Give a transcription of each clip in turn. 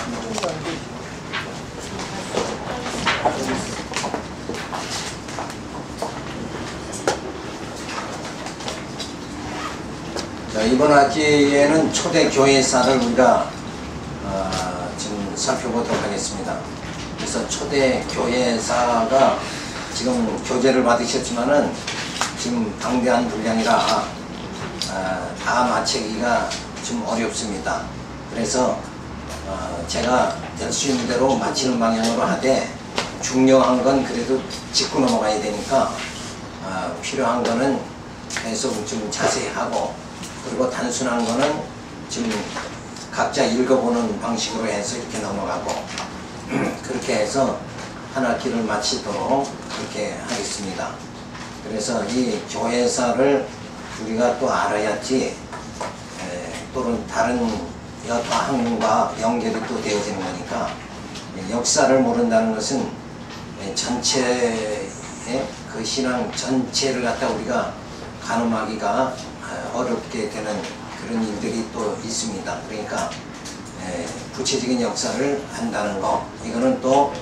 자, 이번 학기에는 초대 교회사를 우리가 지금 살펴보도록 하겠습니다. 그래서 초대 교회사가 지금 교재를 받으셨지만은 지금 방대한 분량이라 다 맞추기가 좀 어렵습니다. 그래서 제가 될 수 있는 대로 맞히는 방향으로 하되 중요한 건 그래도 짚고 넘어가야 되니까 필요한 거는 계속 좀 자세히 하고, 그리고 단순한 거는 지금 각자 읽어보는 방식으로 해서 이렇게 넘어가고 그렇게 해서 한 학기를 마치도록 그렇게 하겠습니다. 그래서 이 교회사를 우리가 또 알아야지 또는 다른 여타 학문과 연결이 또 되어지는 거니까, 역사를 모른다는 것은 전체의 그 신앙 전체를 갖다 우리가 가늠하기가 어렵게 되는 그런 일들이 또 있습니다. 그러니까 구체적인 역사를 한다는 거, 이거는 또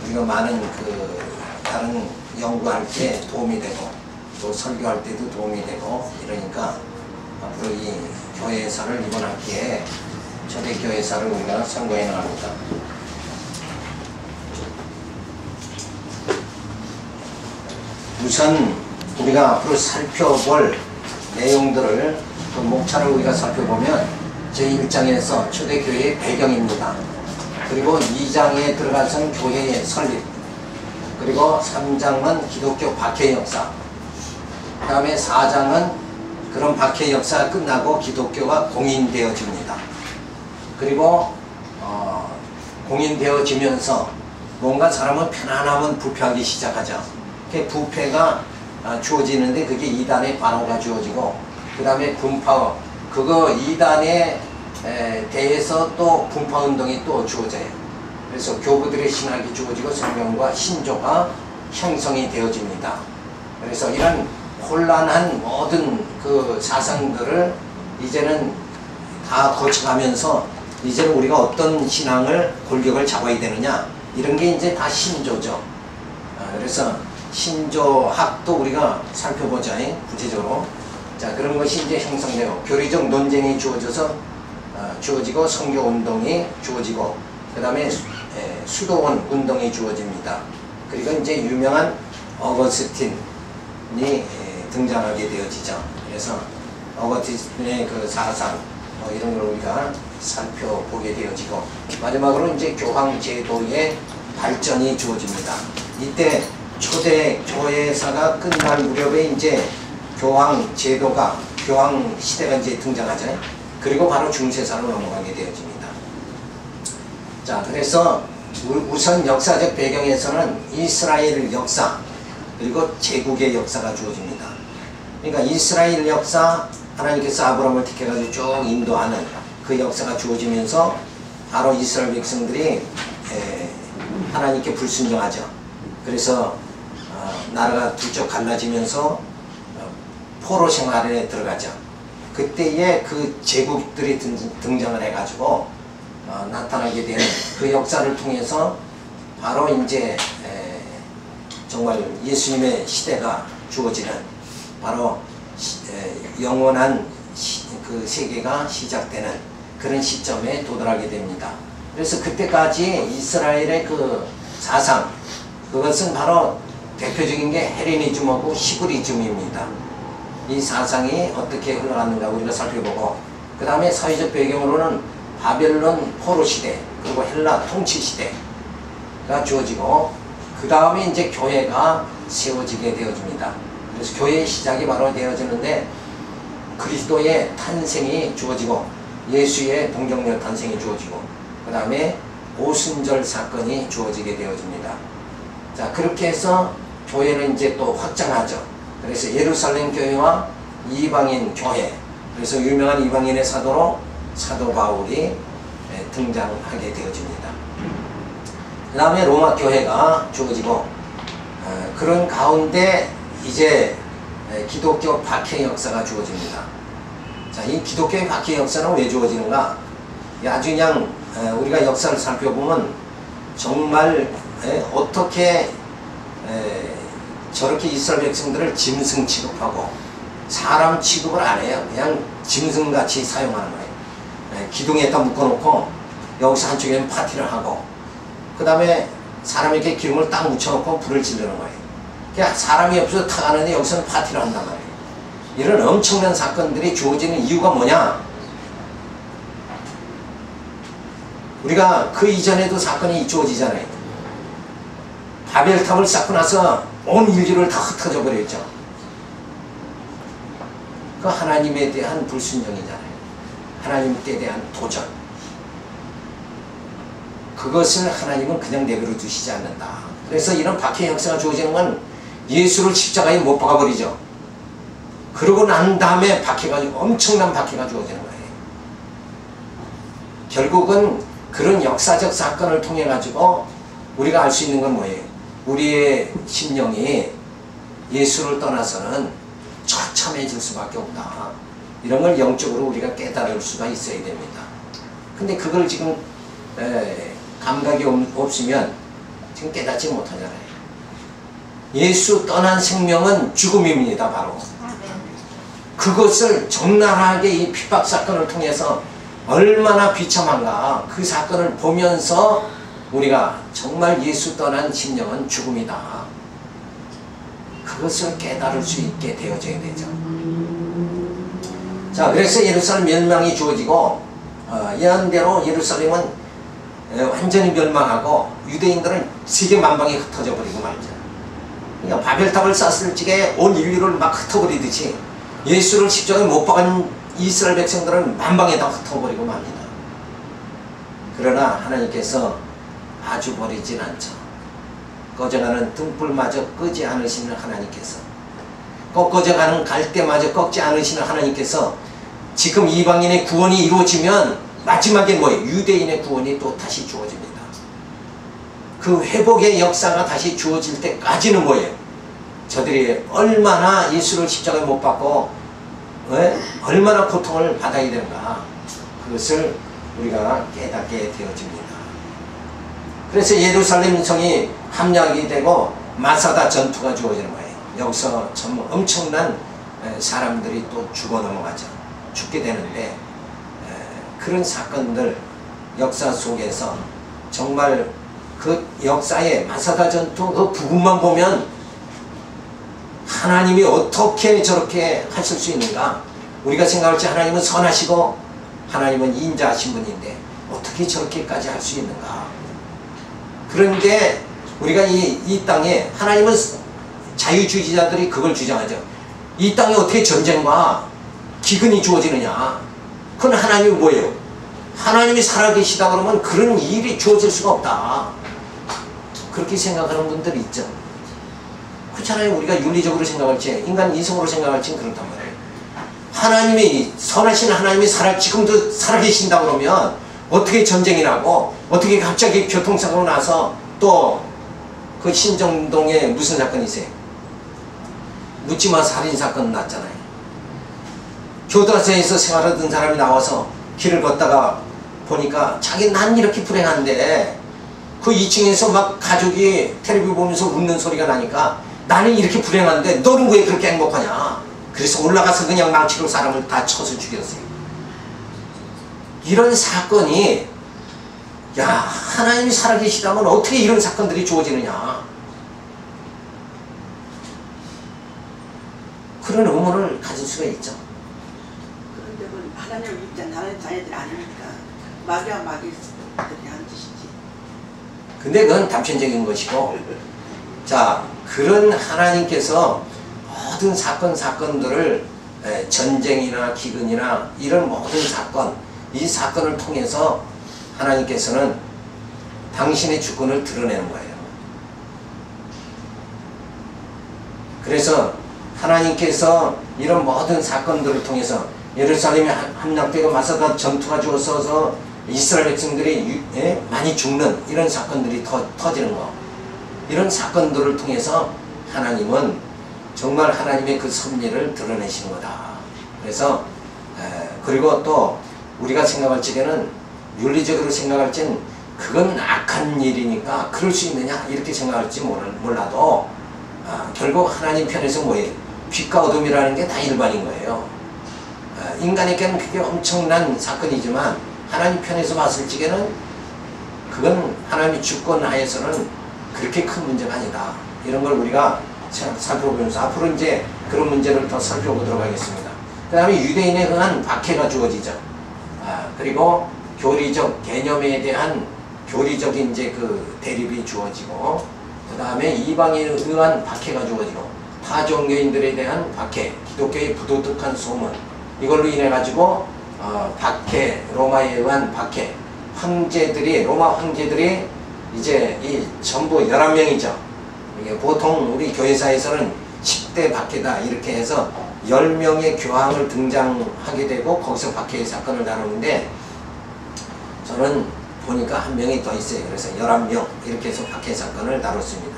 우리가 많은 그 다른 연구할 때 도움이 되고 또 설교할 때도 도움이 되고 이러니까 앞으로 이 교회사를 이번 학기에 초대 교회사를 우리가 선고해 나갑니다. 우선 우리가 앞으로 살펴볼 내용들을, 그 목차를 우리가 살펴보면 제1장에서 초대교회의 배경입니다. 그리고 2장에 들어가서는 교회의 설립, 그리고 3장은 기독교 박해 역사, 그 다음에 4장은 그런 박해 역사가 끝나고 기독교가 공인되어집니다. 그리고 공인되어지면서 뭔가 사람은 편안하면 부패하기 시작하죠. 그 부패가 주어지는데 그게 이단의 반호가 주어지고, 그 다음에 분파, 그거 이단에 대해서 또 분파운동이 또 주어져요. 그래서 교부들의 신학이 주어지고 성경과 신조가 형성이 되어집니다. 그래서 이런 혼란한 모든 그 사상들을 이제는 다 거쳐가면서 이제는 우리가 어떤 신앙을 골격을 잡아야 되느냐, 이런 게 이제 다 신조죠. 그래서 신조학도 우리가 살펴보자, 구체적으로. 자, 그런 것이 이제 형성되고 교리적 논쟁이 주어지고 선교운동이 주어지고, 그 다음에 수도원 운동이 주어집니다. 그리고 이제 유명한 어거스틴이 등장하게 되어지죠. 그래서 어거스틴의 그 사상 이런 걸 우리가 살펴보게 되어지고, 마지막으로 이제 교황제도의 발전이 주어집니다. 이때 초대 교회사가 끝날 무렵에 이제 교황제도가, 교황시대가 이제 등장하잖아요. 그리고 바로 중세사로 넘어가게 되어집니다. 자, 그래서 우선 역사적 배경에서는 이스라엘 역사, 그리고 제국의 역사가 주어집니다. 그러니까 이스라엘 역사, 하나님께서 아브라함을 택해가지고 쭉 인도하는 그 역사가 주어지면서 바로 이스라엘 백성들이 하나님께 불순종하죠. 그래서 나라가 둘째 갈라지면서 포로 생활에 들어가죠. 그때에 그 제국들이 등장을 해가지고 나타나게 되는 그 역사를 통해서 바로 이제 정말 예수님의 시대가 주어지는, 바로 영원한 그 세계가 시작되는 그런 시점에 도달하게 됩니다. 그래서 그때까지 이스라엘의 그 사상, 그것은 바로 대표적인 게 헬레니즘하고 시브리즘입니다. 이 사상이 어떻게 흘러갔는가 우리가 살펴보고, 그 다음에 사회적 배경으로는 바벨론 포로 시대, 그리고 헬라 통치 시대가 주어지고, 그 다음에 이제 교회가 세워지게 되어집니다. 그래서 교회의 시작이 바로 되어지는데 그리스도의 탄생이 주어지고, 예수의 동정녀 탄생이 주어지고, 그 다음에 오순절 사건이 주어지게 되어집니다. 자, 그렇게 해서 교회는 이제 또 확장하죠. 그래서 예루살렘 교회와 이방인 교회, 그래서 유명한 이방인의 사도로 사도 바울이 등장하게 되어집니다. 그 다음에 로마 교회가 주어지고, 그런 가운데 이제 기독교 박해 역사가 주어집니다. 자, 이 기독교의 박해 역사는 왜 주어지는가? 아주 그냥 우리가 역사를 살펴보면 정말 어떻게 저렇게 이스라엘 백성들을 짐승 취급하고 사람 취급을 안 해요. 그냥 짐승같이 사용하는 거예요. 기둥에다 묶어놓고 여기서 한쪽에는 파티를 하고 그 다음에 사람에게 기름을 딱 묻혀놓고 불을 지르는 거예요. 그러니까 사람이 없어서 타가는데 여기서는 파티를 한단 말이에요. 이런 엄청난 사건들이 주어지는 이유가 뭐냐? 우리가 그 이전에도 사건이 주어지잖아요. 바벨탑을 쌓고 나서 온 인류를 다 흩어져 버렸죠. 그 하나님에 대한 불순종이잖아요. 하나님께 대한 도전. 그것을 하나님은 그냥 내버려 두시지 않는다. 그래서 이런 박해 역사가 주어지는 건 예수를 십자가에 못 박아버리죠. 그러고 난 다음에 박해가, 엄청난 박해가 주어지는 거예요. 결국은 그런 역사적 사건을 통해 가지고 우리가 알 수 있는 건 뭐예요? 우리의 심령이 예수를 떠나서는 처참해질 수밖에 없다. 이런 걸 영적으로 우리가 깨달을 수가 있어야 됩니다. 근데 그걸 지금 감각이 없으면 지금 깨닫지 못하잖아요. 예수 떠난 생명은 죽음입니다. 바로 그것을 적나라하게 이 핍박 사건을 통해서 얼마나 비참한가, 그 사건을 보면서 우리가 정말 예수 떠난 심령은 죽음이다. 그것을 깨달을 수 있게 되어져야 되죠. 자, 그래서 예루살렘 멸망이 주어지고 예언대로 예루살렘은 완전히 멸망하고 유대인들은 세계 만방에 흩어져 버리고 말이죠. 그러니까 바벨탑을 쌓았을 적에 온 인류를 막 흩어버리듯이 예수를 십자가에 못 박은 이스라엘 백성들은 만방에 다 흩어버리고 맙니다. 그러나 하나님께서 아주 버리진 않죠. 꺼져가는 등불마저 끄지 않으시는 하나님께서, 꺾어져가는 갈대마저 꺾지 않으시는 하나님께서 지금 이방인의 구원이 이루어지면 마지막에 뭐예요? 유대인의 구원이 또 다시 주어집니다. 그 회복의 역사가 다시 주어질 때까지는 뭐예요? 저들이 얼마나 예수를 십자가에 못 박고 얼마나 고통을 받아야 되는가, 그것을 우리가 깨닫게 되어집니다. 그래서 예루살렘 성이 함락이 되고 마사다 전투가 주어지는 거예요. 여기서 참 엄청난 사람들이 또 죽어 넘어가죠. 죽게 되는데 그런 사건들 역사 속에서 정말 그 역사의 마사다 전투 그 부분만 보면 하나님이 어떻게 저렇게 하실 수 있는가? 우리가 생각할 때 하나님은 선하시고 하나님은 인자하신 분인데 어떻게 저렇게까지 할 수 있는가? 그런데 우리가 이 땅에 하나님은 자유주의자들이 그걸 주장하죠. 이 땅에 어떻게 전쟁과 기근이 주어지느냐? 그건 하나님이 뭐예요? 하나님이 살아계시다 그러면 그런 일이 주어질 수가 없다. 그렇게 생각하는 분들이 있죠. 그렇잖아요. 우리가 윤리적으로 생각할지 인간 이성으로 생각할지 그렇단 말이에요. 하나님이 선하신 하나님이 지금도 살아계신다 그러면 어떻게 전쟁이 나고 어떻게 갑자기 교통사고가 나서 또 그 신정동에 무슨 사건이 있어요? 묻지마 살인사건 났잖아요. 교도소에서 생활하던 사람이 나와서 길을 걷다가 보니까 난 이렇게 불행한데 그 2층에서 막 가족이 텔레비 보면서 웃는 소리가 나니까 나는 이렇게 불행한데 너는 왜 그렇게 행복하냐? 그래서 올라가서 그냥 망치로 사람을 다 쳐서 죽였어요. 이런 사건이 하나님이 살아계시다면 어떻게 이런 사건들이 주어지느냐? 그런 의문을 가질 수가 있죠. 그런데 그 하나님을 믿지 않는 자녀들이 아니니까 마귀와 마귀들이 한 짓이지. 근데 그건 단편적인 것이고, 자, 그런 하나님께서 모든 사건들을 전쟁이나 기근이나 이런 모든 사건, 이 사건을 통해서 하나님께서는 당신의 주권을 드러내는 거예요. 그래서 하나님께서 이런 모든 사건들을 통해서 예루살렘이 함락되고 마사다 전투가 주어서 이스라엘 백성들이 많이 죽는 이런 사건들이 터지는 거, 이런 사건들을 통해서 하나님은 정말 하나님의 그 섭리를 드러내시는 거다. 그래서 그리고 또 우리가 생각할 적에는 윤리적으로 생각할 땐 그건 악한 일이니까 그럴 수 있느냐 이렇게 생각할지 몰라도 결국 하나님 편에서 뭐예요? 빛과 어둠이라는 게 다 일반인 거예요. 인간에게는 그게 엄청난 사건이지만 하나님 편에서 봤을 적에는 그건 하나님의 주권 하에서는 그렇게 큰 문제가 아니다. 이런 걸 우리가 살펴보면서 앞으로 이제 그런 문제를 더 살펴보도록 하겠습니다. 그 다음에 유대인에 의한 박해가 주어지죠. 그리고 교리적 개념에 대한 교리적인 이제 그 대립이 주어지고, 그 다음에 이방인에 의한 박해가 주어지고, 타종교인들에 대한 박해, 기독교의 부도덕한 소문, 이걸로 인해 가지고 박해, 로마에 의한 박해, 황제들이, 로마 황제들이 이제 이 전부 11명이죠. 이게 보통 우리 교회사에서는 10대 박해다 이렇게 해서 10명의 교황을 등장하게 되고 거기서 박해의 사건을 다루는데, 저는 보니까 한 명이 더 있어요. 그래서 11명 이렇게 해서 박해 사건을 다뤘습니다.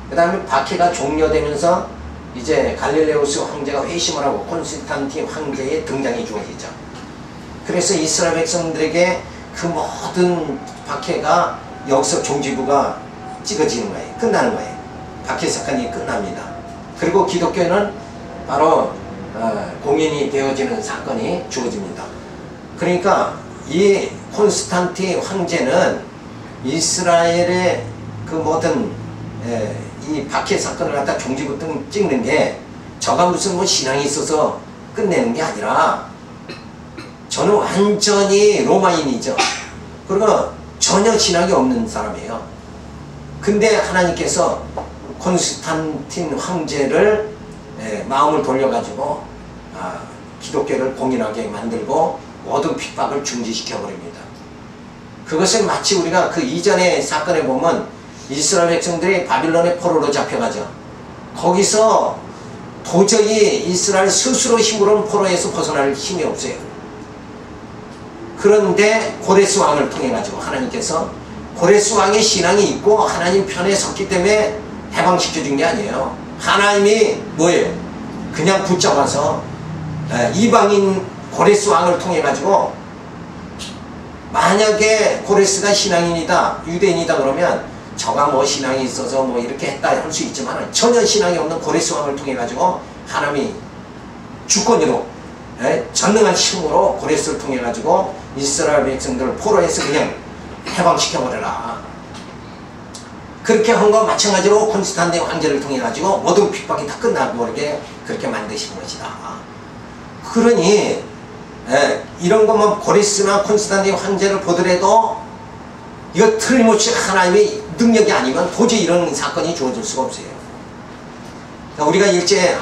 그 다음에 박해가 종료되면서 이제 갈릴레오스 황제가 회심을 하고 콘스탄틴 황제의 등장이 주어지죠. 그래서 이스라엘 백성들에게 그 모든 박해가 여기서 종지부가 찍어지는 거예요. 끝나는 거예요. 박해 사건이 끝납니다. 그리고 기독교는 바로 공인이 되어지는 사건이 주어집니다. 그러니까 이 콘스탄틴 황제는 이스라엘의 그 모든 이 박해 사건을 갖다 종지부터 찍는 게 저가 무슨 뭐 신앙이 있어서 끝내는 게 아니라 저는 완전히 로마인이죠. 그리고 전혀 신앙이 없는 사람이에요. 근데 하나님께서 콘스탄틴 황제를 마음을 돌려가지고 기독교를 공인하게 만들고 모든 핍박을 중지시켜 버립니다. 그것은 마치 우리가 그 이전의 사건에 보면 이스라엘 백성들이 바빌론의 포로로 잡혀가죠. 거기서 도저히 이스라엘 스스로 힘으로는 포로에서 벗어날 힘이 없어요. 그런데 고레스 왕을 통해 가지고 하나님께서, 고레스 왕의 신앙이 있고 하나님 편에 섰기 때문에 해방시켜 준 게 아니에요. 하나님이 뭐예요? 그냥 붙잡아서 이방인 고레스 왕을 통해 가지고, 만약에 고레스가 신앙인이다, 유대인이다 그러면 저가 뭐 신앙이 있어서 뭐 이렇게 했다 할 수 있지만, 전혀 신앙이 없는 고레스 왕을 통해 가지고 하나님이 주권으로 전능한 힘으로 고레스를 통해 가지고 이스라엘 백성들을 포로해서 그냥 해방시켜버려라. 그렇게 한 거 마찬가지로 콘스탄틴 황제를 통해 가지고 모든 핍박이 다 끝나버리게 그렇게 만드신 것이다. 그러니 이런 것만 고레스나 콘스탄틴 황제를 보더라도 이거 틀림없이 하나님의 능력이 아니면 도저히 이런 사건이 주어질 수가 없어요. 우리가 일제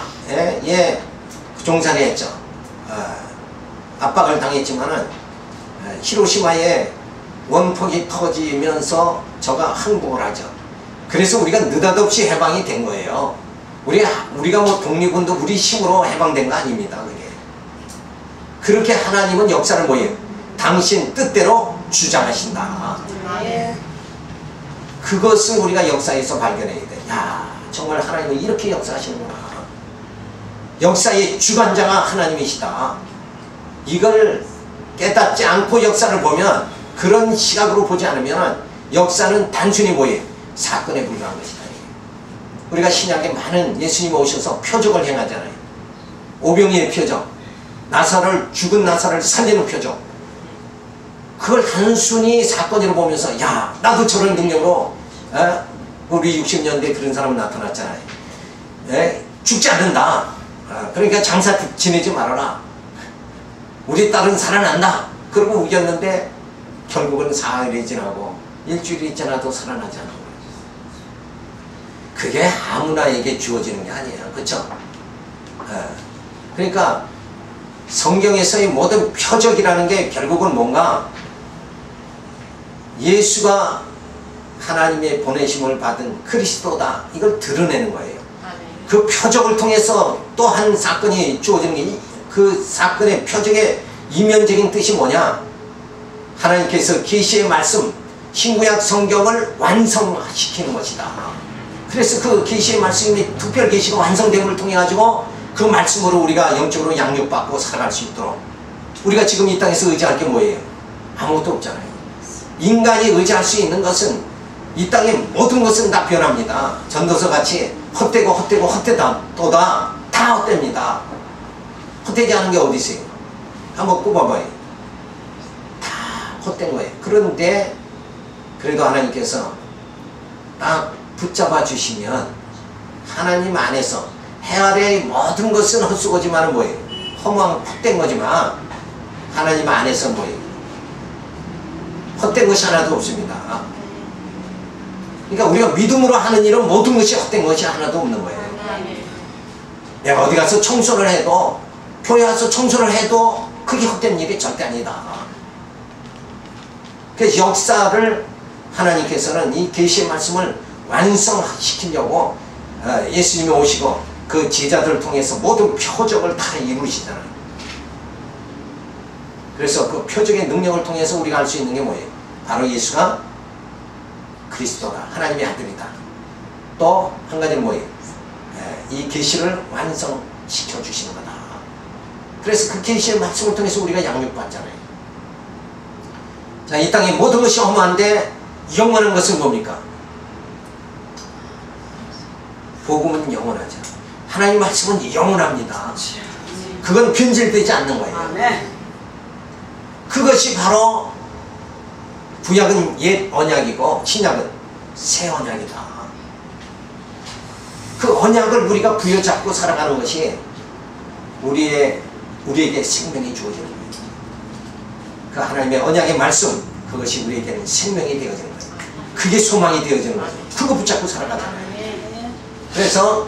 종살이 했죠. 압박을 당했지만은 히로시마에 원폭이 터지면서 저가 항복을 하죠. 그래서 우리가 느닷없이 해방이 된 거예요. 우리가 뭐 독립운동 우리 힘으로 해방된 거 아닙니다. 그게. 그렇게 하나님은 역사를 뭐예요? 당신 뜻대로 주장하신다. 그것을 우리가 역사에서 발견해야 돼. 야, 정말 하나님은 이렇게 역사하시는구나. 역사의 주관자가 하나님이시다. 이걸 깨닫지 않고 역사를 보면, 그런 시각으로 보지 않으면 역사는 단순히 뭐예요? 사건에 불과한 것이다. 우리가 신약에 많은 예수님 오셔서 표적을 행하잖아요. 오병이의 표적, 죽은 나사를 살리는 표적. 그걸 단순히 사건으로 보면서 야, 나도 저런 능력으로 우리 60년대에 그런 사람 나타났잖아요. 죽지 않는다. 그러니까 장사 지내지 말아라. 우리 딸은 살아난다. 그러고 우겼는데 결국은 사흘이 지나고 일주일이 지나도 살아나지 않은 거예요. 그게 아무나에게 주어지는 게 아니에요. 그렇죠? 그러니까 성경에서의 모든 표적이라는 게 결국은 뭔가 예수가 하나님의 보내심을 받은 그리스도다, 이걸 드러내는 거예요. 그 표적을 통해서 또 한 사건이 주어지는 게, 그 사건의 표적의 이면적인 뜻이 뭐냐? 하나님께서 계시의 말씀, 신구약 성경을 완성시키는 것이다. 그래서 그 계시의 말씀이 특별 계시가 완성됨을 통해 가지고 그 말씀으로 우리가 영적으로 양육받고 살아갈 수 있도록, 우리가 지금 이 땅에서 의지할 게 뭐예요? 아무것도 없잖아요. 인간이 의지할 수 있는 것은 이 땅의 모든 것은 다 변합니다. 전도서 같이 헛되고 헛되고 헛되다 또다 다 헛됩니다. 헛되지 않은 게 어디 있어요? 한번 꼽아봐요. 다 헛된 거예요. 그런데 그래도 하나님께서 딱 붙잡아 주시면 하나님 안에서 해 아래의 모든 것은 헛수고지만 뭐예요? 허무한 헛된 거지만 하나님 안에서 뭐예요? 헛된 것이 하나도 없습니다. 그러니까 우리가 믿음으로 하는 일은 모든 것이 헛된 것이 하나도 없는 거예요. 내가 어디 가서 청소를 해도 교회 와서 청소를 해도 그게 헛된 일이 절대 아니다. 그래서 역사를 하나님께서는 이 계시의 말씀을 완성시키려고 예수님이 오시고 그 제자들을 통해서 모든 표적을 다 이루시잖아요. 그래서 그 표적의 능력을 통해서 우리가 알 수 있는 게 뭐예요? 바로 예수가 그리스도다. 하나님의 아들이다. 또 한 가지는 뭐예요? 이 계시를 완성시켜 주시는 거다. 그래서 그 계시의 말씀을 통해서 우리가 양육받잖아요. 자, 이 땅의 모든 것이 허무한데 영원한 것은 뭡니까? 복음은 영원하죠. 하나님 말씀은 영원합니다. 그건 변질되지 않는 거예요. 그것이 바로 구약은 옛 언약이고 신약은 새 언약이다. 그 언약을 우리가 부여잡고 살아가는 것이 우리에게 생명이 주어지는 거예요. 그 하나님의 언약의 말씀, 그것이 우리에게는 생명이 되어지는 거예요. 그게 소망이 되어지는 거예요. 그거 붙잡고 살아가잖아요. 그래서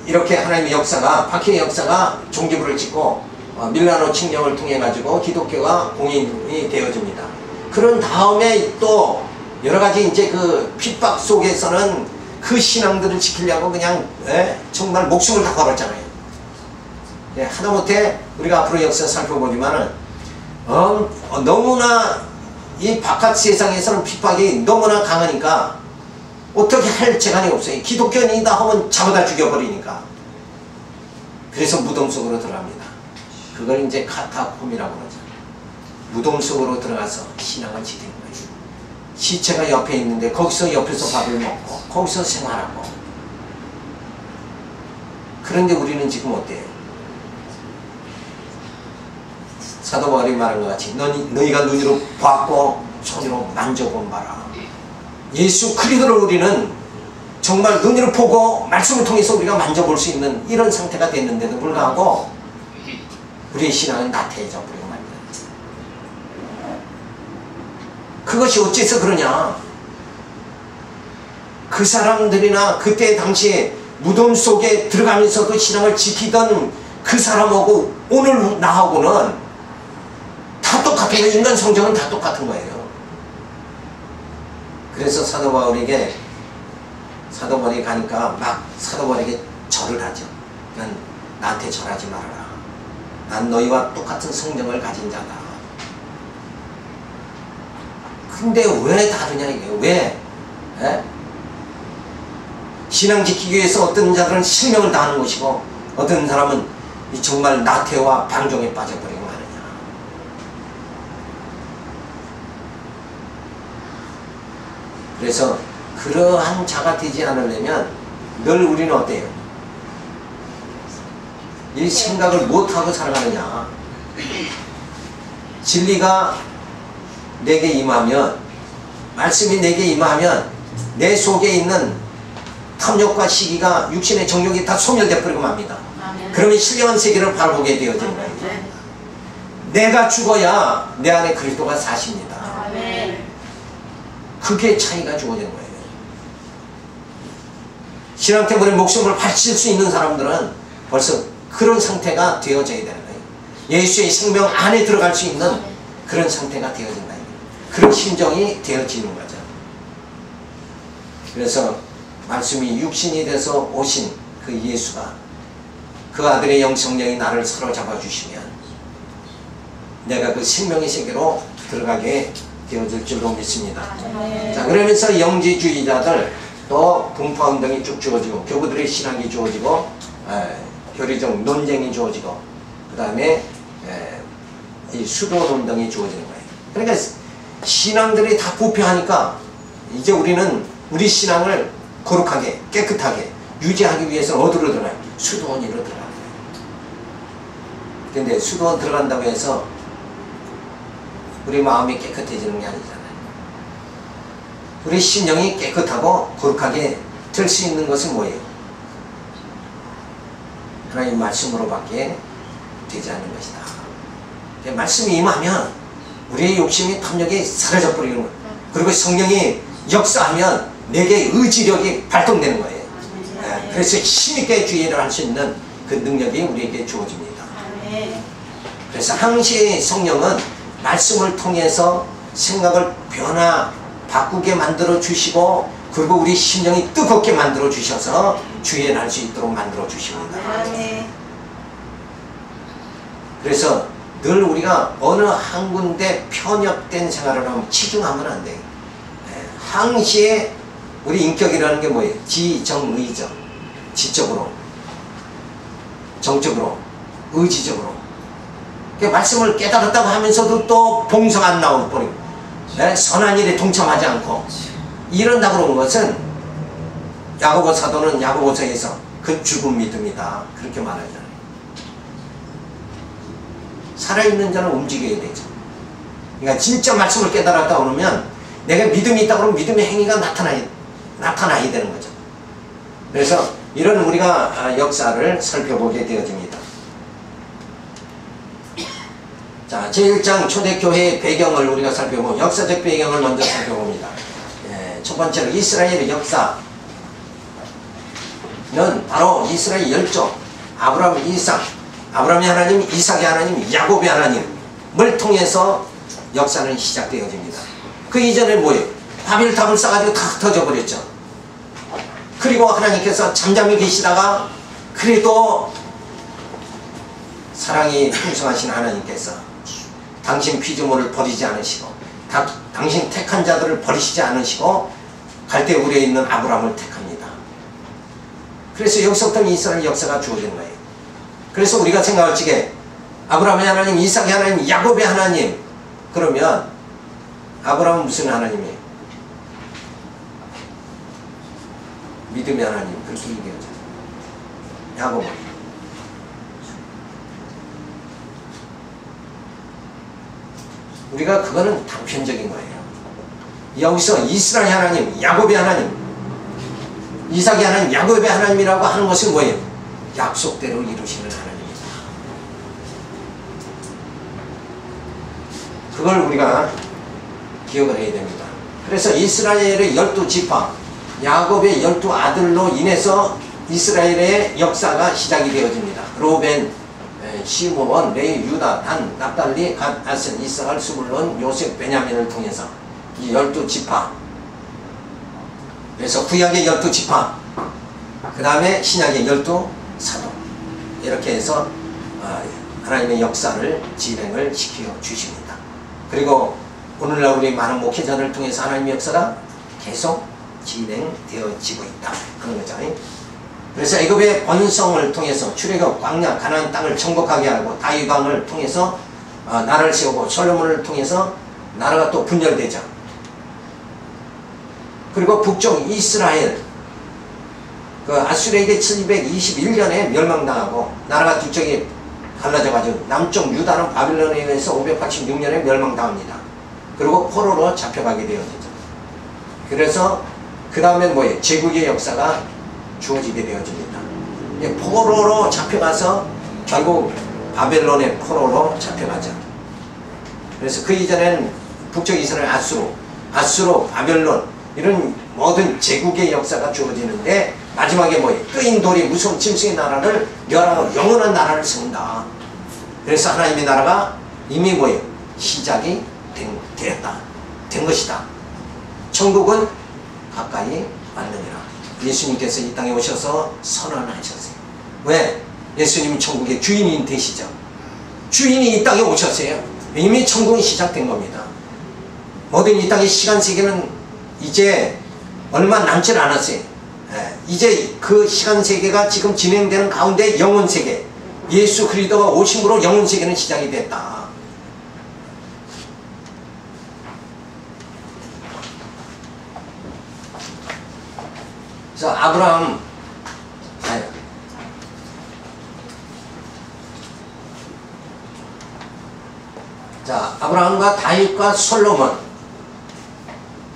이렇게 하나님의 역사가, 박해의 역사가 종기부를 짓고 밀라노 칙령을 통해 가지고 기독교가 공인이 되어집니다. 그런 다음에 또 여러 가지 이제 그 핍박 속에서는 그 신앙들을 지키려고 그냥 정말 목숨을 다 걸었잖아요. 하다못해 우리가 앞으로 역사 살펴보지만은 너무나 이 바깥 세상에서는 핍박이 너무나 강하니까 어떻게 할 재간이 없어요. 기독교인이다 하면 잡아다 죽여버리니까. 그래서 무덤 속으로 들어갑니다. 그걸 이제 카타콤이라고 그러죠. 무덤 속으로 들어가서 신앙을 지키는 거예요. 시체가 옆에 있는데 거기서 옆에서 밥을 먹고 거기서 생활하고. 그런데 우리는 지금 어때요? 사도 바울이 말한 것 같이 너희가 눈으로 봤고 손으로 만져본 바라. 예수 그리스도를 우리는 정말 눈으로 보고 말씀을 통해서 우리가 만져볼 수 있는 이런 상태가 됐는데도 불구하고 우리의 신앙은 나태해져 버리고 말입니다. 그것이 어째서 그러냐? 그 사람들이나 그때 당시에 무덤 속에 들어가면서도 신앙을 지키던 그 사람하고 오늘 나하고는 다 똑같아요. 인간 성정은 다 똑같은 거예요. 그래서 사도 바울이 가니까 막 사도 바울에게 절을 하죠. 난 나한테 절하지 말아라. 난 너희와 똑같은 성정을 가진 자다. 근데 왜 다르냐 이게 왜? 신앙 지키기 위해서 어떤 자들은 생명을 다하는 것이고 어떤 사람은 정말 나태와 방종에 빠져버리고 하느냐. 그래서 그러한 자가 되지 않으려면 늘 우리는 어때요? 이 생각을 못하고 살아가느냐. 진리가 내게 임하면, 말씀이 내게 임하면 내 속에 있는 탐욕과 시기가 육신의 정욕이 다 소멸돼 버리고 맙니다. 그러면 신령한 세계를 바라보게 되어지는 거예요. 내가 죽어야 내 안에 그리스도가 사십니다. 그게 차이가 주어지는 거예요. 신앙 때문에 목숨을 바칠 수 있는 사람들은 벌써 그런 상태가 되어져야 되는 거예요. 예수의 생명 안에 들어갈 수 있는 그런 상태가 되어진다. 그런 심정이 되어지는 거죠. 그래서 말씀이 육신이 돼서 오신 그 예수가 그 아들의 영성령이 나를 사로잡아 주시면 내가 그 생명의 세계로 들어가게 되어질 줄로 믿습니다. 자, 그러면서 영지주의자들 또 분파운동이 쭉 주어지고 교부들의 신학이 주어지고 교리적 논쟁이 주어지고 그 다음에 이 수도운동이 주어지는 거예요. 그러니까 신앙들이 다 부패하니까 이제 우리는 우리 신앙을 거룩하게 깨끗하게 유지하기 위해서 어디로 들어가요? 수도원으로 들어가요. 근데 수도원 들어간다고 해서 우리 마음이 깨끗해지는 게 아니잖아요. 우리 심령이 깨끗하고 거룩하게 될 수 있는 것은 뭐예요? 하나님 말씀으로밖에 되지 않는 것이다. 말씀이 임하면 우리의 욕심이 탐욕이 사라져 버리는 거예요. 그리고 성령이 역사하면 내게 의지력이 발동되는 거예요. 그래서 힘있게 주의를 할 수 있는 그 능력이 우리에게 주어집니다. 그래서 항시 성령은 말씀을 통해서 생각을 바꾸게 만들어 주시고, 그리고 우리 심령이 뜨겁게 만들어 주셔서 주의할 수 있도록 만들어 주십니다. 그래서 늘 우리가 어느 한 군데 편협된 생활을 하면 치중하면 안 돼요. 항시에 우리 인격이라는 게 뭐예요? 지정의적. 지적으로, 정적으로, 의지적으로. 그러니까 말씀을 깨달았다고 하면서도 또 봉성 안 나와버리고, 선한 일에 동참하지 않고 이런다고 그런 것은 야고보 사도는 야고보서에서 그 죽은 믿음이다 그렇게 말하잖아요. 살아있는 자는 움직여야 되죠. 그러니까 진짜 말씀을 깨달았다 그러면 내가 믿음이 있다 그러면 믿음의 행위가 나타나야 되는 거죠. 그래서 이런 우리가 역사를 살펴보게 되어집니다. 자, 제1장 초대교회의 배경을 우리가 살펴보고 역사적 배경을 먼저 살펴봅니다. 첫 번째로 이스라엘의 역사는 바로 이스라엘 열족 아브라함, 이삭, 아브라함의 하나님, 이삭의 하나님, 야곱의 하나님을 통해서 역사는 시작되어집니다. 그 이전에 뭐예요? 바벨탑을 쌓아가지고 다 흩어져 버렸죠. 그리고 하나님께서 잠잠히 계시다가 그래도 사랑이 풍성하신 하나님께서 당신 피조물을 버리지 않으시고 당신 택한 자들을 버리시지 않으시고 갈대우리에 있는 아브라함을 택합니다. 그래서 여기서부터 이스라엘 역사가 주어진 거예요. 그래서 우리가 생각할 적에 아브라함의 하나님, 이삭의 하나님, 야곱의 하나님, 그러면 아브라함은 무슨 하나님이에요? 믿음의 하나님, 그렇게 얘기하죠. 야곱은 우리가 그거는 단편적인 거예요. 여기서 이스라엘 하나님, 야곱의 하나님, 이삭의 하나님, 야곱의 하나님이라고 하는 것은 뭐예요? 약속대로 이루시는 하나님입니다. 그걸 우리가 기억을 해야 됩니다. 그래서 이스라엘의 12지파, 야곱의 12아들로 인해서 이스라엘의 역사가 시작이 되어집니다. 로벤, 시므온, 레위, 유다, 단, 납달리, 갓, 아센, 이스라엘, 스불론, 요셉, 베냐민을 통해서 이 12지파, 그래서 구약의 12지파, 그 다음에 신약의 12사도, 이렇게 해서 하나님의 역사를 진행을 시켜 주십니다. 그리고 오늘날 우리 많은 목회자를 통해서 하나님의 역사가 계속 진행되어지고 있다 하는 거죠. 그래서 애굽의 번성을 통해서 출애굽, 광야, 가나안 땅을 정복하게 하고 다윗 왕을 통해서 나라를 세우고 솔로몬을 통해서 나라가 또 분열되죠. 그리고 북쪽 이스라엘, 그 아수르에게 721년에 멸망당하고 나라가 두 쪽이 갈라져가지고 남쪽 유다는 바빌론에 의해서 586년에 멸망당합니다. 그리고 포로로 잡혀가게 되어지죠. 그래서 그 다음에 뭐예요? 제국의 역사가 주어지게 되어집니다. 포로로 잡혀가서 결국 바벨론의 포로로 잡혀가죠. 그래서 그 이전에는 북쪽 이스라엘 아수르, 바벨론 이런 모든 제국의 역사가 주어지는데 마지막에 뭐예요? 끄인 돌이 무서운 짐승의 나라를 멸하고 영원한 나라를 세운다. 그래서 하나님의 나라가 이미 뭐예요? 시작이 된 것이다. 천국은 가까이 왔느니라. 예수님께서 이 땅에 오셔서 선언하셨어요. 왜? 예수님은 천국의 주인이 되시죠. 주인이 이 땅에 오셨어요. 이미 천국이 시작된 겁니다. 모든 이 땅의 시간세계는 이제 얼마 남질 않았어요. 이제 그 시간세계가 지금 진행되는 가운데 영혼세계, 예수 그리스도가 오심으로 영혼세계는 시작이 됐다. 그래서 아브라함, 자, 아브라함과 다윗과 솔로몬,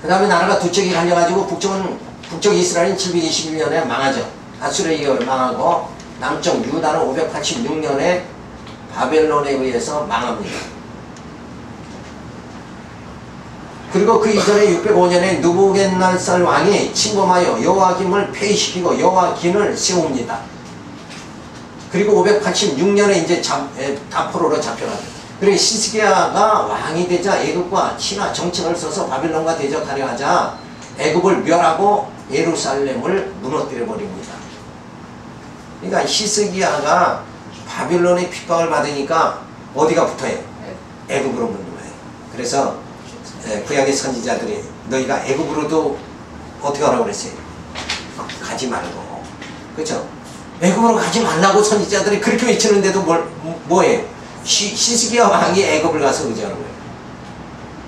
그 다음에 나라가 두 쪽이 갈려가지고 북쪽 이스라엘은 721년에 망하죠. 아수르에 망하고 남쪽 유다는 586년에 바벨론에 의해서 망합니다. 그리고 그 이전에 605년에 느부갓네살 왕이 침범하여 여호야김을 폐위시키고 여호야긴을 세웁니다. 그리고 586년에 이제 다 포로로 잡혀갑니다. 그리고 시스기야가 왕이 되자 애굽과 친화 정책을 써서 바벨론과 대적하려 하자 애굽을 멸하고 예루살렘을 무너뜨려 버립니다. 그러니까 히스기야가 바벨론의 핍박을 받으니까 어디가 붙어요? 애굽으로 붙는 거예요. 그래서 구약의 선지자들이 너희가 애굽으로도 어떻게 하라고 그랬어요? 가지 말고, 그렇죠? 애굽으로 가지 말라고 선지자들이 그렇게 외치는데도 뭐예요? 히스기야 왕이 애굽을 가서 의지하는 거예요.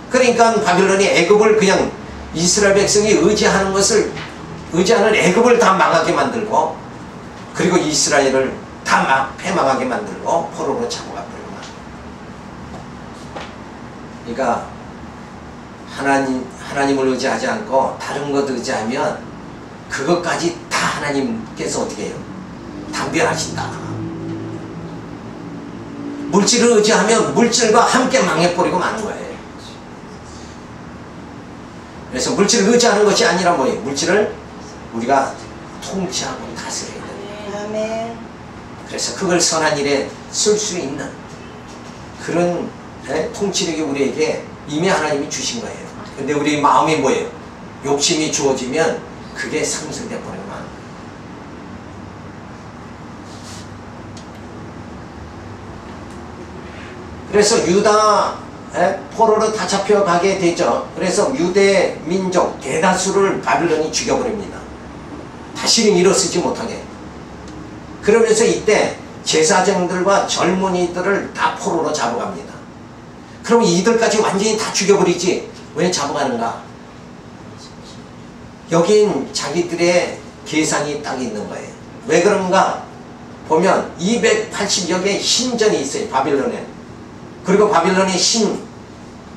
그러니까 바벨론이 애굽을 그냥 이스라엘 백성이 의지하는 애굽을 다 망하게 만들고, 그리고 이스라엘을 다 패망하게 만들고 포로로 잡아가 버리고. 그러니까 하나님을 의지하지 않고 다른 것 의지하면 그것까지 다 하나님께서 어떻게 해요? 담변하신다. 물질을 의지하면 물질과 함께 망해버리고 마는 거예요. 그래서 물질을 의지하는 것이 아니라 뭐예요? 물질을 우리가 통치하고 다스려야 돼요. 아멘. 그래서 그걸 선한 일에 쓸 수 있는 그런 통치력이 우리에게 이미 하나님이 주신 거예요. 근데 우리 마음이 뭐예요? 욕심이 주어지면 그게 상승돼 버리고 마는 거예요. 그래서 유다 포로로 다 잡혀가게 되죠. 그래서 유대 민족 대다수를 바빌론이 죽여버립니다. 다시는 일어서지 못하게. 그러면서 이때 제사장들과 젊은이들을 다 포로로 잡아갑니다. 그럼 이들까지 완전히 다 죽여버리지 왜 잡아가는가? 여긴 자기들의 계산이 딱 있는 거예요. 왜 그런가? 보면 280여 개의 신전이 있어요. 바빌론에. 그리고 바빌론의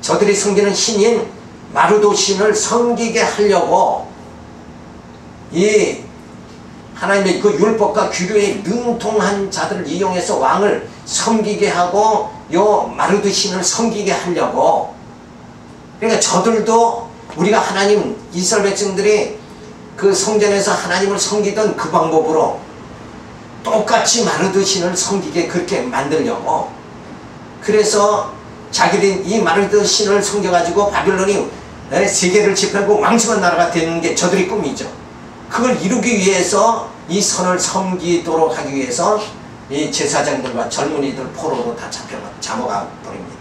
저들이 섬기는 신인 마르도 신을 섬기게 하려고 이 하나님의 그 율법과 규례에 능통한 자들을 이용해서 왕을 섬기게 하고 요 마르도 신을 섬기게 하려고. 그러니까 저들도 우리가 하나님 이스라엘 백성들이 그 성전에서 하나님을 섬기던 그 방법으로 똑같이 마르도 신을 섬기게 그렇게 만들려고. 그래서 자기들이 이 마르도 신을 섬겨가지고 바빌론이 세계를 지배하고 왕성한 나라가 되는 게 저들의 꿈이죠. 그걸 이루기 위해서 이 선을 섬기도록 하기 위해서 이 제사장들과 젊은이들 포로로 다 잡아가 버립니다.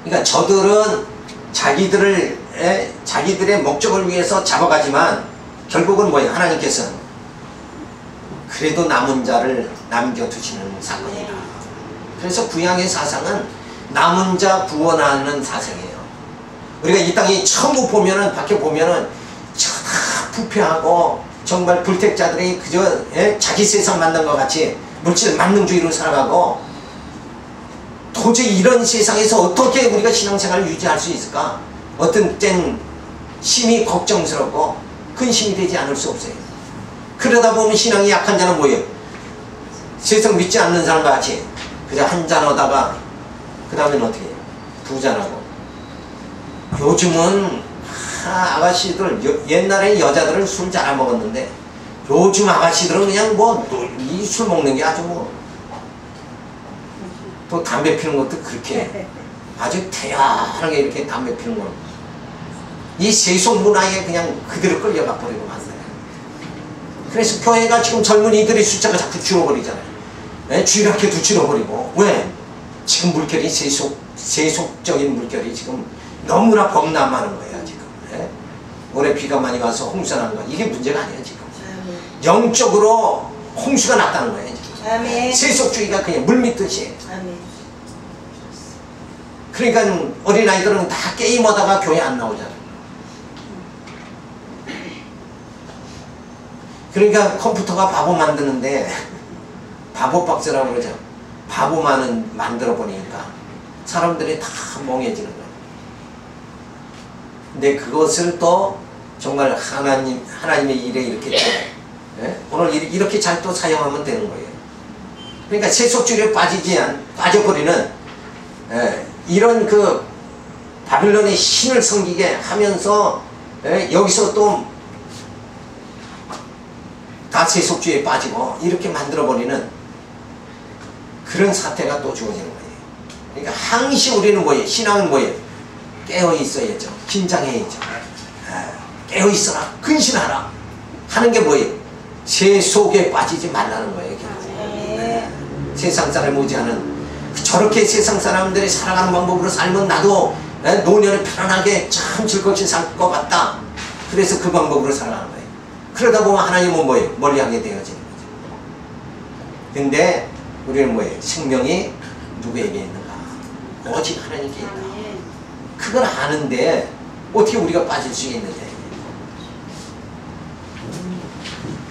그러니까 저들은 자기들의 목적을 위해서 잡아가지만 결국은 뭐예요? 하나님께서는 그래도 남은 자를 남겨두시는 사건이다. 그래서 구약의 사상은 남은 자 구원하는 사상이에요. 우리가 이 땅이 전부 보면은 밖에 보면은 다 부패하고 정말 불택자들이 그저 자기 세상 만든 것 같이 물질 만능주의로 살아가고, 도저히 이런 세상에서 어떻게 우리가 신앙생활을 유지할 수 있을까? 어떤 땐 심히 걱정스럽고 근심이 되지 않을 수 없어요. 그러다 보면 신앙이 약한 자는 뭐예요? 세상 믿지 않는 사람과 같이 그저 한 잔 하다가 그 다음에는 어떻게 해요? 두 잔 하고. 요즘은 아가씨들, 옛날에 여자들은 술 잘 안 먹었는데 요즘 아가씨들은 그냥 이 술 먹는 게 아주 또 담배 피는 것도 그렇게 아주 태연하게 이렇게 담배 피는 거. 이 세속 문화에 그냥 그대로 끌려가 버리고 말아요. 그래서 교회가 지금 젊은이들의 숫자가 자꾸 줄어버리잖아요. 쥐락해도 줄어버리고. 왜? 지금 물결이 세속적인 물결이 지금 너무나 범람하는 거예요 지금. 올해 비가 많이 와서 홍수가 난 거 이게 문제가 아니에요 지금. 영적으로 홍수가 났다는 거예요 지금. 아멘. 세속주의가 그냥 물밀듯이. 아멘. 그러니까 어린아이들은 다 게임하다가 교회 안 나오잖아요. 그러니까 컴퓨터가 바보 만드는데 바보 박스라고 그러죠. 바보만은 만들어 버리니까 사람들이 다 멍해지는 거예요. 근데 그것을 또 정말 하나님의 일에 이렇게 오늘 이렇게 잘 또 사용하면 되는 거예요. 그러니까 세속주의에 빠져버리는 이런 그 바빌론의 신을 섬기게 하면서 여기서 또 다 세속주의에 빠지고 이렇게 만들어버리는 그런 사태가 또 주어지는 거예요. 그러니까 항시 우리는 뭐예요? 신앙은 뭐예요? 깨어 있어야죠. 긴장해야죠. 깨어 있어라. 근신하라. 하는 게 뭐예요? 세속에 빠지지 말라는 거예요. 세상 사람을 의지하는 저렇게 세상 사람들이 살아가는 방법으로 살면 나도 노년에 편안하게 참 즐겁게 살 것 같다. 그래서 그 방법으로 살아가는 거예요. 그러다 보면 하나님은 뭐예요? 멀리하게 되어지는 거죠. 근데 우리는 뭐예요? 생명이 누구에게 있는가? 오직 하나님께 있다. 그걸 아는데 어떻게 우리가 빠질 수 있느냐.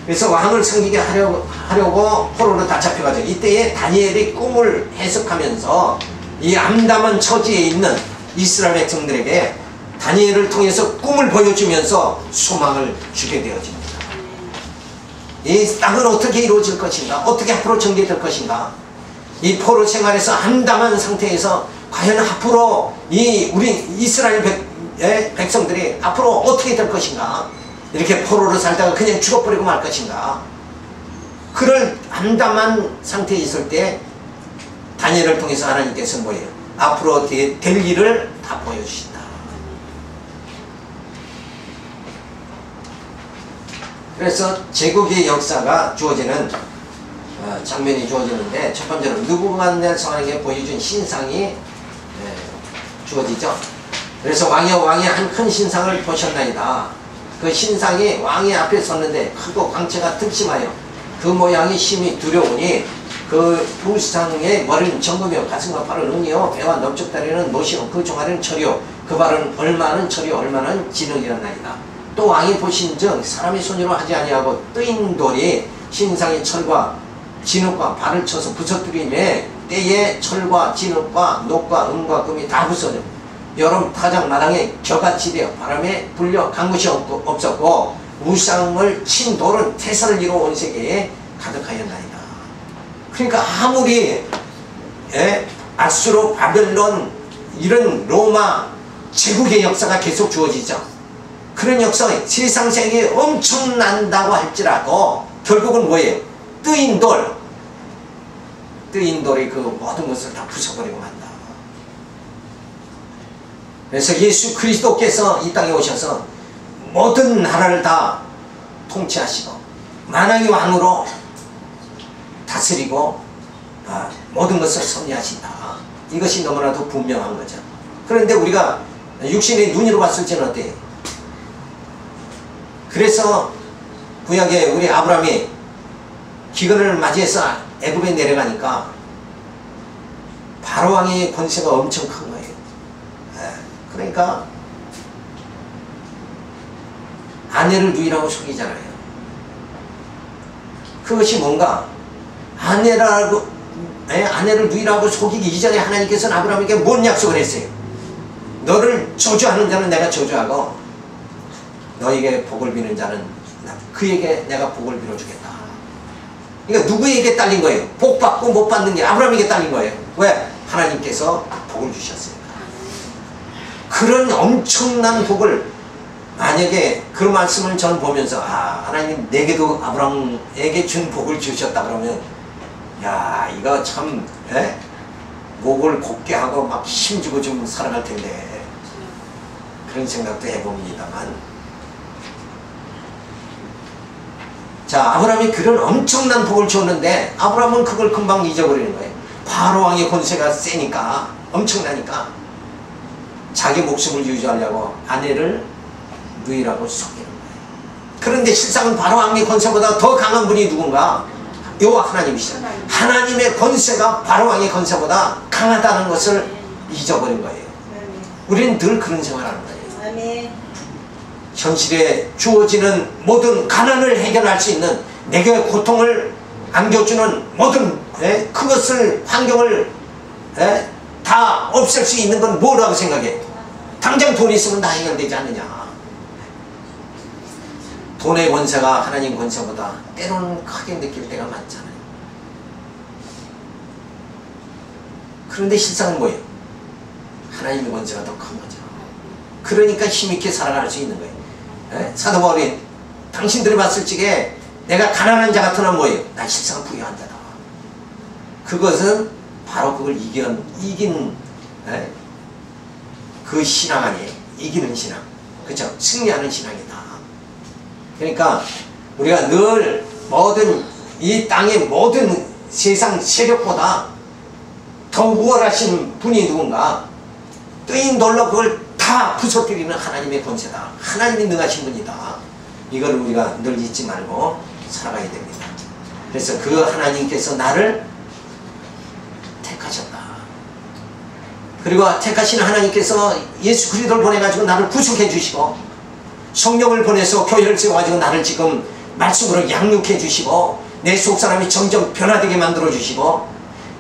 그래서 왕을 섬기게 하려고 포로로 다 잡혀가죠. 이때에 다니엘이 꿈을 해석하면서 이 암담한 처지에 있는 이스라엘 백성들에게 다니엘을 통해서 꿈을 보여주면서 소망을 주게 되어집니다. 이 땅은 어떻게 이루어질 것인가? 어떻게 앞으로 전개될 것인가? 이 포로 생활에서 암담한 상태에서 과연 앞으로 우리 이스라엘 백성들이 앞으로 어떻게 될 것인가? 이렇게 포로로 살다가 그냥 죽어버리고 말 것인가? 그럴 암담한 상태에 있을 때 다니엘을 통해서 하나님께서 뭐예요? 앞으로 될 일을 다 보여주신다. 그래서 제국의 역사가 주어지는 장면이 주어지는데 첫 번째로 느부갓네살에게 보여준 신상이 주어지죠. 그래서 왕이 한 큰 신상을 보셨나이다. 그 신상이 왕의 앞에 섰는데 크고 광채가 특심하여 그 모양이 심히 두려우니 그 우상의 머리는 정금이요 가슴과 팔은 은이요 배와 넓적다리는 못이요 그 종아리는 철이요 그 발은 얼마는 철이요 얼마는 진흙이었나이다. 또 왕이 보신즉 사람이 손으로 하지 아니하고 뜨인 돌이 신상의 철과 진흙과 발을 쳐서 부서뜨리매 때에 철과 진흙과 녹과 은과 금이 다 부서져 여름 타작 마당에 겨같이 되어 바람에 불려 간 것이 없었고 우상을 친 돌은 태산을 이루어 온 세계에 가득하였나이다. 그러니까 아무리 아수르 바벨론 이런 로마 제국의 역사가 계속 주어지죠. 그런 역사가 세상 세계에 엄청난다고 할지라도 결국은 뭐예요? 뜨인 돌이 그 모든 것을 다 부숴버리고 만다. 그래서 예수 그리스도께서 이 땅에 오셔서 모든 나라를 다 통치하시고 만왕의 왕으로 다스리고 모든 것을 섭리하신다. 이것이 너무나도 분명한 거죠. 그런데 우리가 육신의 눈으로 봤을 때는 어때요? 그래서 구약에 우리 아브라함이 기근을 맞이해서 애굽에 내려가니까 바로왕의 권세가 엄청 큰 거예요. 그러니까 아내를 누이라고 속이잖아요. 그것이 뭔가 아내를 누이라고 속이기 이전에 하나님께서는 아브라함에게 뭔 약속을 했어요? 너를 저주하는 자는 내가 저주하고 너에게 복을 비는 자는 그에게 내가 복을 빌어주겠다. 그러니까 누구에게 딸린 거예요? 복 받고 못 받는 게 아브라함에게 딸린 거예요. 왜? 하나님께서 복을 주셨으니까. 그런 엄청난 복을 만약에 그 말씀을 저는 보면서 하나님 내게도 아브라함에게 준 복을 주셨다 그러면 야 이거 참 목을 곧게 하고 막 힘주고 좀 살아갈 텐데 그런 생각도 해봅니다만 자 아브라함이 그런 엄청난 복을 줬는데 아브라함은 그걸 금방 잊어버리는 거예요. 바로왕의 권세가 세니까 엄청나니까 자기 목숨을 유지하려고 아내를 누이라고 속이는 거예요. 그런데 실상은 바로왕의 권세보다 더 강한 분이 누군가? 여호와 하나님이시죠. 하나님의 권세가 바로왕의 권세보다 강하다는 것을 잊어버린 거예요. 우리는 늘 그런 생활하는 거예요. 현실에 주어지는 모든 가난을 해결할 수 있는, 내게 고통을 안겨주는 모든 그것을, 환경을 다 없앨 수 있는 건 뭐라고 생각해? 당장 돈 있으면 다 해결되지 않느냐. 돈의 권세가 하나님 권세보다 때로는 크게 느낄 때가 많잖아요. 그런데 실상은 뭐예요? 하나님의 권세가 더 큰 거죠. 그러니까 힘있게 살아갈 수 있는 거예요. 사도 바울이 당신들이 봤을 적에 내가 가난한 자 같으나 뭐예요? 나 실상 부유한 자다. 그것은 바로 그걸 이긴 그 신앙 아니에요. 이기는 신앙. 그렇죠? 승리하는 신앙이다. 그러니까 우리가 늘 모든 이 땅의 모든 세상 세력보다 더 우월하신 분이 누군가? 뜨인 돌로 그걸 다 부서뜨리는 하나님의 권세다. 하나님이 능하신 분이다. 이걸 우리가 늘 잊지 말고 살아가야 됩니다. 그래서 그 하나님께서 나를 택하셨다. 그리고 택하신 하나님께서 예수 그리스도를 보내가지고 나를 구속해 주시고, 성령을 보내서 교회를 세워가지고 나를 지금 말씀으로 양육해 주시고, 내 속사람이 점점 변화되게 만들어 주시고,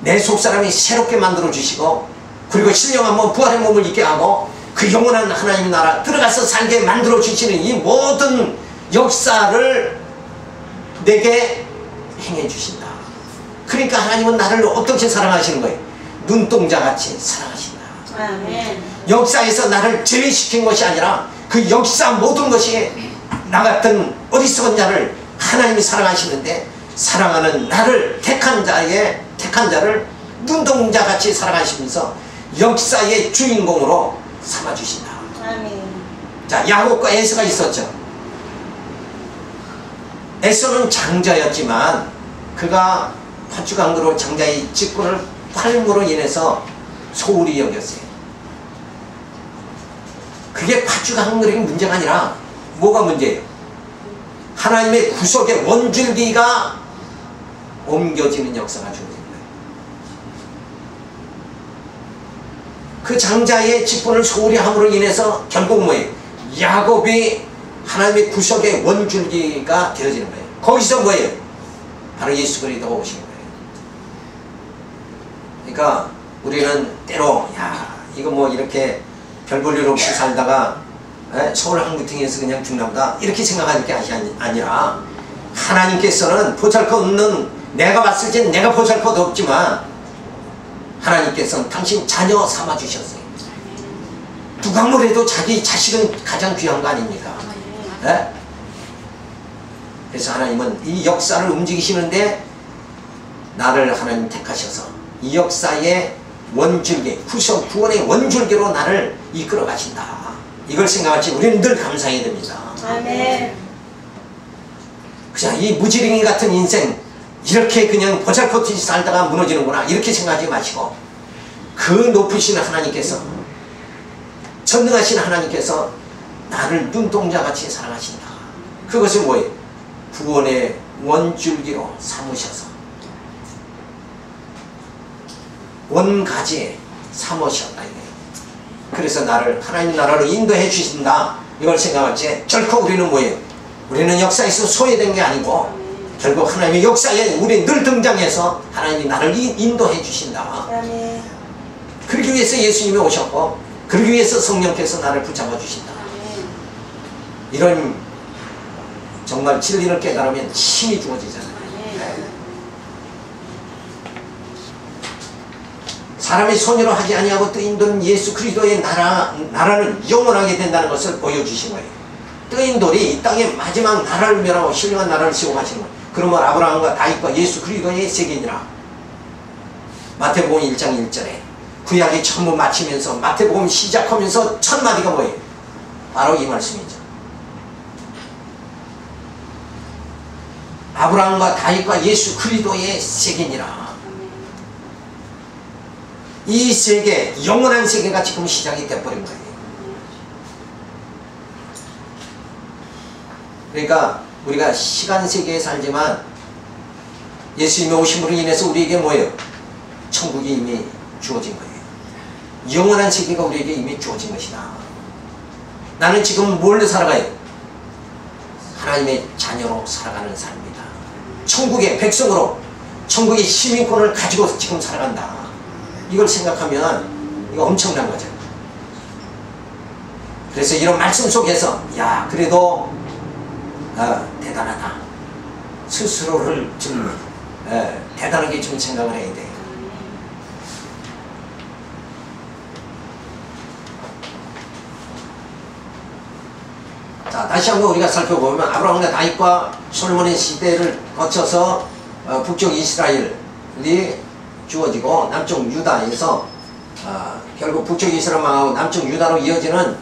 내 속사람이 새롭게 만들어 주시고, 그리고 신령한 몸, 부활의 몸을 입게 하고 그 영원한 하나님 나라 들어가서 살게 만들어 주시는 이 모든 역사를 내게 행해 주신다. 그러니까 하나님은 나를 어떻게 사랑하시는 거예요? 눈동자같이 사랑하신다. 아멘. 역사에서 나를 제외시킨 것이 아니라 그 역사 모든 것이 나 같은 어리석은 자를 하나님이 사랑하시는데, 사랑하는 나를 택한 자를 눈동자같이 사랑하시면서 역사의 주인공으로 삼아주신다. 아멘. 자, 야곱과 에서가 있었죠. 에서는 장자였지만 그가 팥죽왕으로 장자의 직분을 팔므로 인해서 소홀히 여겼어요. 그게 팥죽왕들의 문제가 아니라 뭐가 문제예요? 하나님의 구속의 원줄기가 옮겨지는 역사가 주어진 거예요. 그 장자의 직분을 소홀히 함으로 인해서 결국 뭐예요? 야곱이 하나님의 구속의 원줄기가 되어지는 거예요. 거기서 뭐예요? 바로 예수 그리스도가 오신 거예요. 그러니까 우리는 때로 이거 뭐 이렇게 별 볼 일 없이 살다가 서울 항구팅에서 그냥 죽나보다 이렇게 생각할 게 아니라, 하나님께서는 보잘것없는, 내가 봤을 땐 내가 보잘것 없지만 하나님께서는 당신 자녀 삼아주셨어요. 누가 뭐래도 자기 자식은 가장 귀한 거 아닙니까? 네? 그래서 하나님은 이 역사를 움직이시는데 나를 하나님 택하셔서 이 역사의 원줄기, 구원의 원줄기로 나를 이끌어 가신다. 이걸 생각할 때 우리는 늘 감사해야 됩니다. 아멘. 그냥 이 무지랭이 같은 인생, 이렇게 그냥 보잘것없이 살다가 무너지는구나, 이렇게 생각하지 마시고, 그 높으신 하나님께서, 전능하신 하나님께서 나를 눈동자같이 사랑하신다. 그것이 뭐예요? 구원의 원줄기로 삼으셔서, 원가지에 삼으셨다. 그래서 나를 하나님 나라로 인도해 주신다. 이걸 생각할 때 결코 우리는 뭐예요? 우리는 역사에서 소외된 게 아니고 결국 하나님의 역사에 우리 늘 등장해서 하나님이 나를 인도해 주신다. 아멘. 그러기 위해서 예수님이 오셨고, 그러기 위해서 성령께서 나를 붙잡아 주신다. 이런 정말 진리를 깨달으면 힘이 주어지잖아요. 네. 사람의 손으로 하지 아니하고 뜨인 돌은 예수 그리스도의 나라는 영원하게 된다는 것을 보여주신 거예요. 뜨인 돌이 이 땅의 마지막 나라를 멸하고 신령한 나라를 세워가시는 거예요. 그러면 아브라함과 다윗과 예수 그리스도의 세계니라. 마태복음 1장 1절에 구약이 전부 마치면서 마태복음 시작하면서 첫 마디가 뭐예요? 바로 이 말씀이죠. 아브라함과 다윗과 예수 그리스도의 세계니라. 이 세계, 영원한 세계가 지금 시작이 돼버린 거예요. 그러니까 우리가 시간 세계에 살지만 예수님이 오심으로 인해서 우리에게 뭐예요? 천국이 이미 주어진 거예요. 영원한 세계가 우리에게 이미 주어진 것이다. 나는 지금 뭘로 살아가요? 하나님의 자녀로 살아가는 삶이다. 천국의 백성으로 천국의 시민권을 가지고 지금 살아간다. 이걸 생각하면 이거 엄청난 거죠. 그래서 이런 말씀 속에서 야 그래도 대단하다. 스스로를 좀 대단하게 좀 생각을 해야 돼. 자, 다시 한번 우리가 살펴보면 아브라함과 다윗과 솔로몬의 시대를 거쳐서 북쪽 이스라엘이 주어지고 남쪽 유다에서 결국 북쪽 이스라엘 망하고 남쪽 유다로 이어지는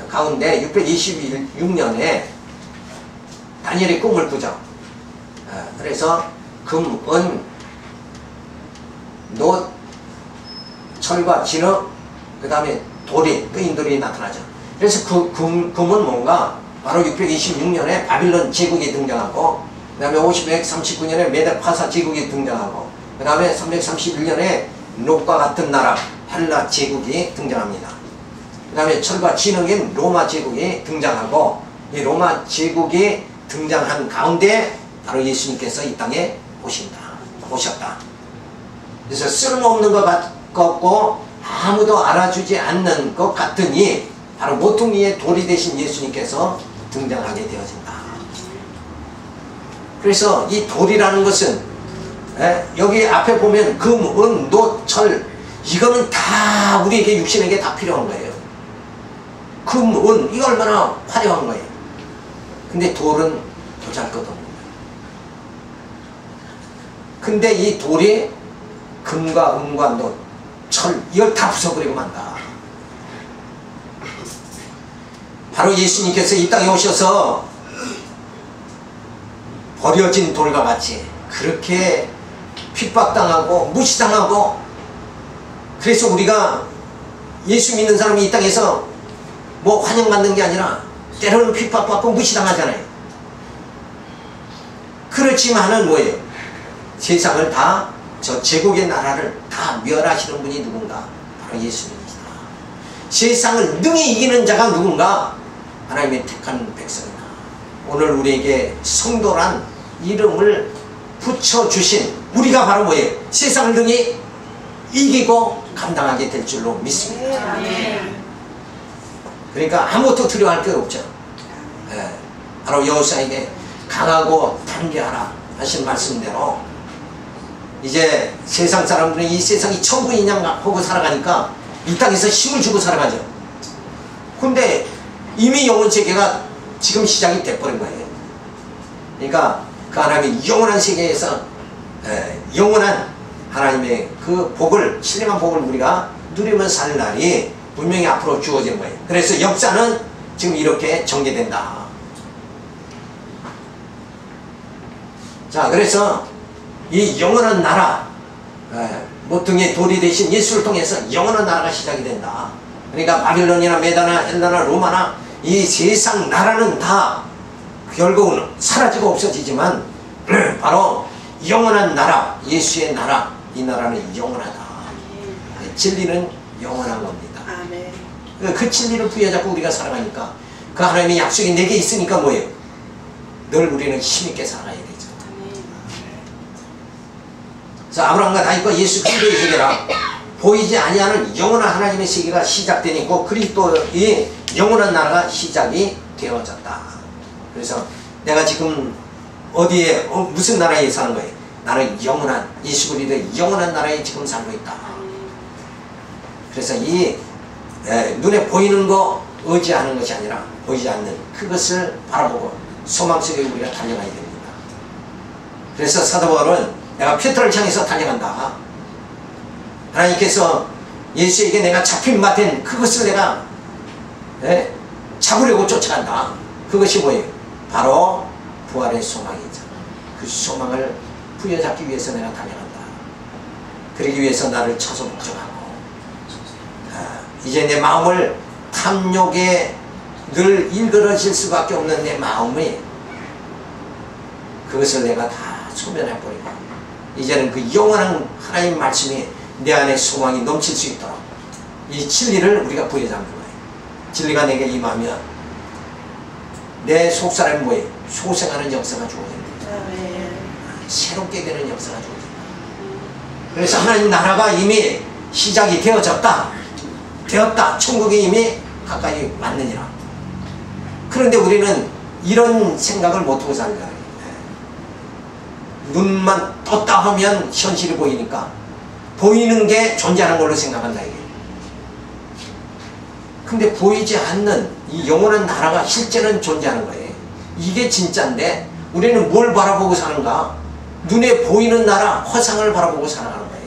가운데 626년에 다니엘이 꿈을 꾸죠. 그래서 금, 은, 놋, 철과 진흙, 그 다음에 돌이, 뜨인 돌이 나타나죠. 그래서 금은 뭔가 바로 626년에 바빌론 제국이 등장하고 그 다음에 539년에 메데 파사 제국이 등장하고 그 다음에 331년에 놋과 같은 나라 헬라 제국이 등장합니다. 그 다음에 철과 진흙인 로마 제국이 등장하고 이 로마 제국이 등장한 가운데 바로 예수님께서 이 땅에 오셨다. 그래서 쓸모없는 것 같고 아무도 알아주지 않는 것 같으니 바로 모퉁이의 돌이 되신 예수님께서 등장하게 되어진다. 그래서 이 돌이라는 것은 여기 앞에 보면 금, 은, 놋, 철 이거는 다 우리에게 육신에게 다 필요한 거예요. 금, 은 이거 얼마나 화려한 거예요. 근데 돌은 보잘것없는 거예요. 근데 이 돌이 금과 은과 놋, 철 이걸 다 부숴버리고 만다. 바로 예수님께서 이 땅에 오셔서 버려진 돌과 같이 그렇게 핍박당하고 무시당하고 그래서 우리가 예수 믿는 사람이 이 땅에서 뭐 환영받는 게 아니라 때로는 핍박받고 무시당하잖아요. 그렇지만은 뭐예요? 세상을 다 저 제국의 나라를 다 멸하시는 분이 누군가? 바로 예수님이시다. 세상을 능히 이기는 자가 누군가? 하나님의 택한 백성이다. 오늘 우리에게 성도란 이름을 붙여주신 우리가 바로 뭐예요? 세상을 능히 이기고 감당하게 될 줄로 믿습니다. 그러니까 아무것도 두려워할 게 없죠. 바로 여호수아에게 강하고 담대하라 하신 말씀대로 이제 세상 사람들은 이 세상이 천국이냐 하고 살아가니까 이 땅에서 힘을 주고 살아가죠. 근데 이미 영혼 세계가 지금 시작이 돼버린 거예요. 그러니까 그 하나님의 영원한 세계에서 영원한 하나님의 그 복을, 신령한 복을 우리가 누리면서 살 날이 분명히 앞으로 주어지는 거예요. 그래서 역사는 지금 이렇게 전개된다. 자, 그래서 이 영원한 나라, 모퉁이의 돌이 되신 예수를 통해서 영원한 나라가 시작이 된다. 그러니까 바빌론이나 메다나 헬라나 로마나 이 세상 나라는 다 결국은 사라지고 없어지지만 바로 영원한 나라, 예수의 나라, 이 나라는 영원하다. 진리는 영원한 겁니다. 그 진리를 부여잡고 우리가 살아가니까 그 하나님의 약속이 내게 있으니까 뭐예요? 늘 우리는 힘있게 살아야 되죠. 자, 아브라함과 다윗과 예수 그리스도의 세계라 보이지 아니하는 영원한 하나님의 세계가 시작되니까 그리스도의 영원한 나라가 시작이 되어졌다. 그래서 내가 지금 어디에 무슨 나라에 사는 거예요? 나는 영원한 예수 그리스도의 영원한 나라에 지금 살고 있다. 그래서 이 눈에 보이는 거 의지하는 것이 아니라 보이지 않는 그것을 바라보고 소망 속에 우리가 달려가야 됩니다. 그래서 사도 바울은 내가 페트로를 향해서 달려간다. 하나님께서 예수에게 내가 잡힌 바 된 그것을 내가 잡으려고 쫓아간다. 그것이 뭐예요? 바로 부활의 소망이죠. 그 소망을 부여잡기 위해서 내가 달려간다. 그러기 위해서 나를 쳐서 목적하고 이제 내 마음을 탐욕에 늘 일그러질 수밖에 없는 내 마음이 그것을 내가 다 소멸해버리고 이제는 그 영원한 하나님 말씀이 내 안에 소망이 넘칠 수 있도록 이 진리를 우리가 부여잡는 거예요. 진리가 내게 임하면 내 속사람이 뭐예요? 소생하는 역사가 주어진다. 새롭게 되는 역사가 주어진다. 그래서 하나님 나라가 이미 시작이 되었다. 천국이 이미 가까이 왔느니라. 그런데 우리는 이런 생각을 못하고 살잖아요. 눈만 떴다 하면 현실이 보이니까 보이는 게 존재하는 걸로 생각한다 이게. 근데 보이지 않는 이 영원한 나라가 실제는 존재하는 거예요. 이게 진짜인데 우리는 뭘 바라보고 사는가? 눈에 보이는 나라, 허상을 바라보고 살아가는 거예요.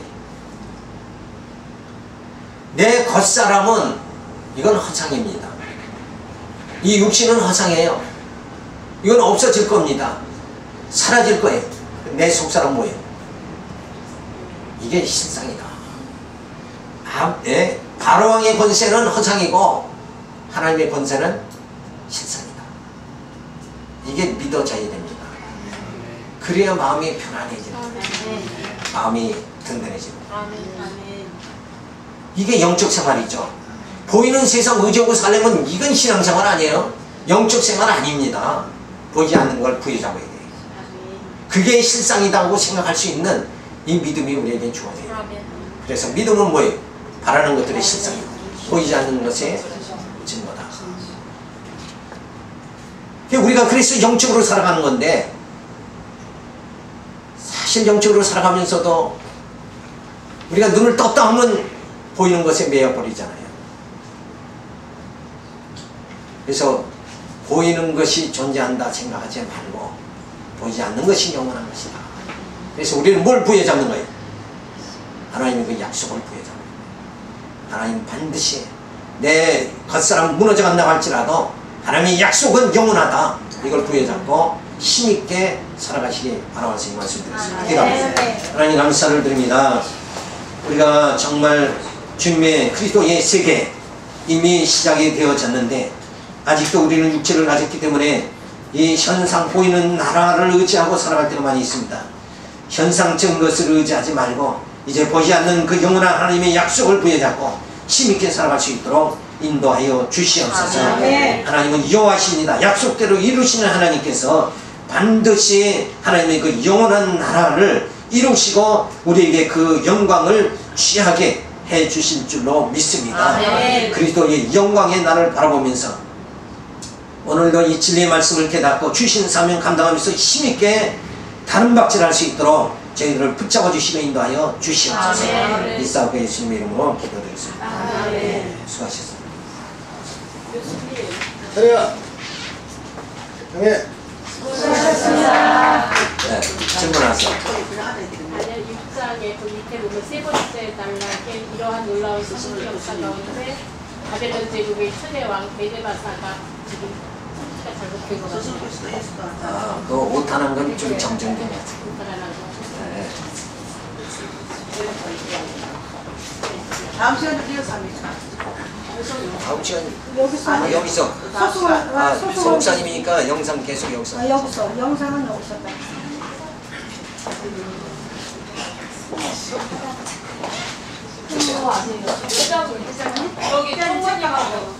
내 겉사람은 이건 허상입니다. 이 육신은 허상이에요. 이건 없어질 겁니다. 사라질 거예요. 내 속사람 뭐예요? 이게 실상이다. 바로왕의 권세는 허상이고 하나님의 권세는 실상이다. 이게 믿어져야 됩니다. 그래야 마음이 편안해집니다. 마음이 든든해집니다. 이게 영적 생활이죠. 보이는 세상 의지하고 살려면 이건 신앙생활 아니에요. 영적 생활 아닙니다. 보이지 않는 걸 부여잡아야 돼요. 그게 실상이라고 생각할 수 있는 이 믿음이 우리에게 주어져요. 그래서 믿음은 뭐예요? 바라는 것들의 실상이고 보이지 않는 것의 증거다. 우리가 그래서 영적으로 살아가는 건데 사실 영적으로 살아가면서도 우리가 눈을 떴다 하면 보이는 것에 매여버리잖아요. 그래서 보이는 것이 존재한다 생각하지 말고 보이지 않는 것이 영원한 것이다. 그래서 우리는 뭘 부여잡는 거예요? 하나님의 그 약속을 부여잡는 거예요. 하나님 반드시 내 겉사람 무너져간다고 할지라도 하나님의 약속은 영원하다. 이걸 부여잡고 힘있게 살아가시기 바라면서 이 말씀드렸습니다. 기도합니다. 하나님 감사를 드립니다. 우리가 정말 주님의 그리스도의 세계 이미 시작이 되어졌는데 아직도 우리는 육체를 가졌기 때문에 이 현상 보이는 나라를 의지하고 살아갈 때가 많이 있습니다. 현상적인 것을 의지하지 말고 이제 보이지 않는 그 영원한 하나님의 약속을 부여잡고 힘있게 살아갈 수 있도록 인도하여 주시옵소서. 하나님은 여호와십니다. 약속대로 이루시는 하나님께서 반드시 하나님의 그 영원한 나라를 이루시고 우리에게 그 영광을 취하게 해 주실 줄로 믿습니다. 그리스도의 영광의 날을 바라보면서 오늘도 이 진리의 말씀을 깨닫고 주신 사명 감당하면서 힘있게 다른 박질할 수 있도록 저희들을 붙잡아 주시며 인도하여 주시옵소서. 이 싸움과 예수님의 이름으로 기도드리겠습니다. 수고하셨습니다. 그래요. 형님. 수고하셨습니다. 네, 질문하세요. 아니요, 6장에 그 밑에 보면 세 번째 단락에 이러한 놀라운 소식이 역사 가운데 바벨론 제국의 초대 왕 베데바사가 지금 성취가 잘못된 것 같아요. 그 오타난 건 좀 정정된 것 같아요. 네. 다음 시간에 이어서 합니다. 다음 시간 여기서 여기서 목사님이니까 영상 계속 여기서. 여기서 영상은 여기서 딱. 그거 아세요? 회장님? 여기 총무님하고